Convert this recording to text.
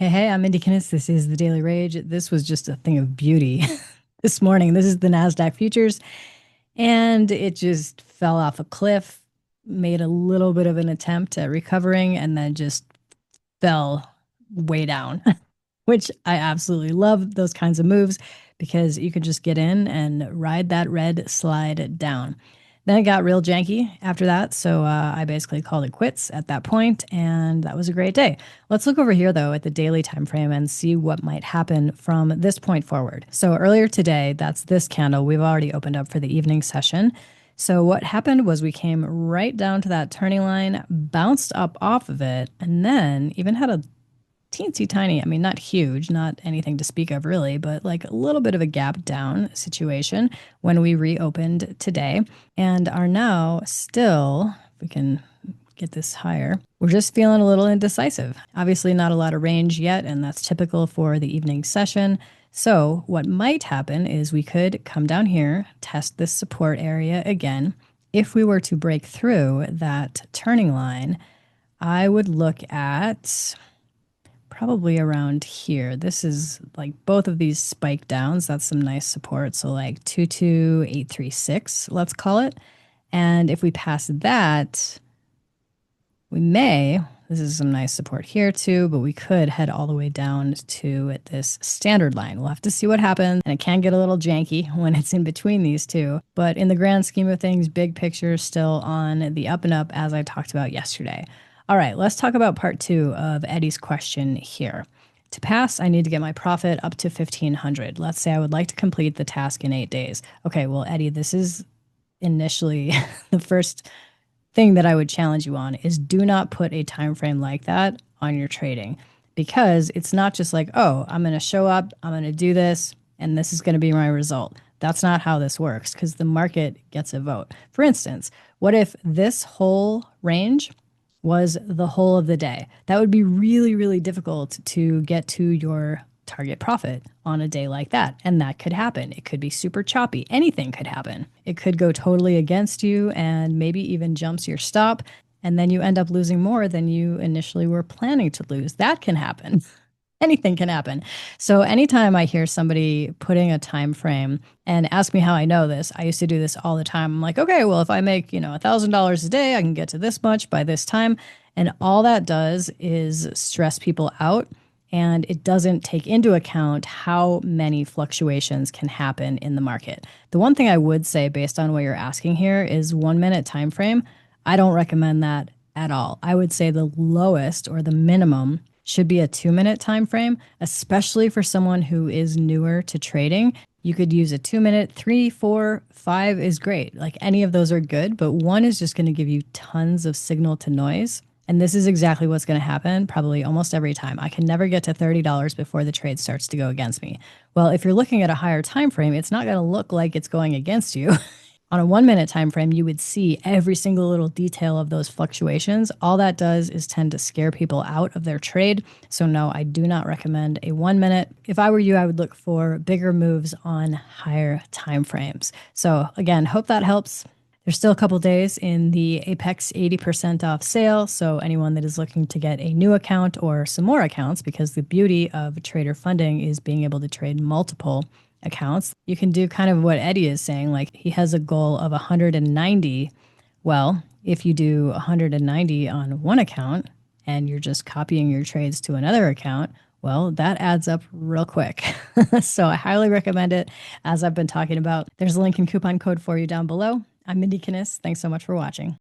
Hey, I'm Mindie. This is the Daily Rage. This was just a thing of beauty this morning. This is the NASDAQ futures, and it just fell off a cliff, made a little bit of an attempt at recovering, and then just fell way down, which I absolutely love those kinds of moves because you can just get in and ride that red slide down. Then it got real janky after that, so I basically called it quits at that point, and that was a great day. Let's look over here though at the daily time frame and see what might happen from this point forward. So earlier today, that's this candle. We've already opened up for the evening session. So what happened was we came right down to that turning line, bounced up off of it, and then even had a teensy tiny, I mean, not huge, not anything to speak of really, but like a little bit of a gap down situation when we reopened today and are now still, if we can get this higher, we're just feeling a little indecisive. Obviously, not a lot of range yet, and that's typical for the evening session. So, what might happen is we could come down here, test this support area again. If we were to break through that turning line, I would look at probably around here. This is like both of these spike downs. That's some nice support. So like 22836, let's call it. And if we pass that, we may, this is some nice support here too, but we could head all the way down to this standard line. We'll have to see what happens. And it can get a little janky when it's in between these two. But in the grand scheme of things, big picture still on the up and up as I talked about yesterday. All right, let's talk about part two of Eddie's question here. To pass, I need to get my profit up to 1,500. Let's say I would like to complete the task in 8 days. Okay, well, Eddie, this is initially the first thing that I would challenge you on is do not put a time frame like that on your trading because it's not just like, oh, I'm going to show up, I'm going to do this, and this is going to be my result. That's not how this works because the market gets a vote. For instance, what if this whole range was the whole of the day? That would be really, really difficult to get to your target profit on a day like that. And that could happen. It could be super choppy. Anything could happen. It could go totally against you and maybe even jumps your stop. And then you end up losing more than you initially were planning to lose. That can happen. Anything can happen. So anytime I hear somebody putting a time frame and ask me how I know this, I used to do this all the time. I'm like, okay, well, if I make, $1,000 a day, I can get to this much by this time. And all that does is stress people out. And it doesn't take into account how many fluctuations can happen in the market. The one thing I would say based on what you're asking here is 1 minute time frame. I don't recommend that at all. I would say the lowest or the minimum should be a 2 minute time frame, especially for someone who is newer to trading. You could use a 2 minute, 3, 4, 5 is great. Like any of those are good, but one is just going to give you tons of signal to noise. And this is exactly what's going to happen probably almost every time. I can never get to $30 before the trade starts to go against me. Well, if you're looking at a higher time frame, it's not going to look like it's going against you. On a 1 minute time frame, you would see every single little detail of those fluctuations. All that does is tend to scare people out of their trade. So no, I do not recommend a 1 minute. If I were you, I would look for bigger moves on higher time frames. So again, hope that helps. There's still a couple days in the Apex 80% off sale. So anyone that is looking to get a new account or some more accounts, because the beauty of trader funding is being able to trade multiple accounts, you can do kind of what Eddie is saying. Like he has a goal of 190. Well, if you do 190 on one account and you're just copying your trades to another account, well, that adds up real quick. So I highly recommend it. As I've been talking about, there's a link and coupon code for you down below. I'm Mindie. Thanks so much for watching.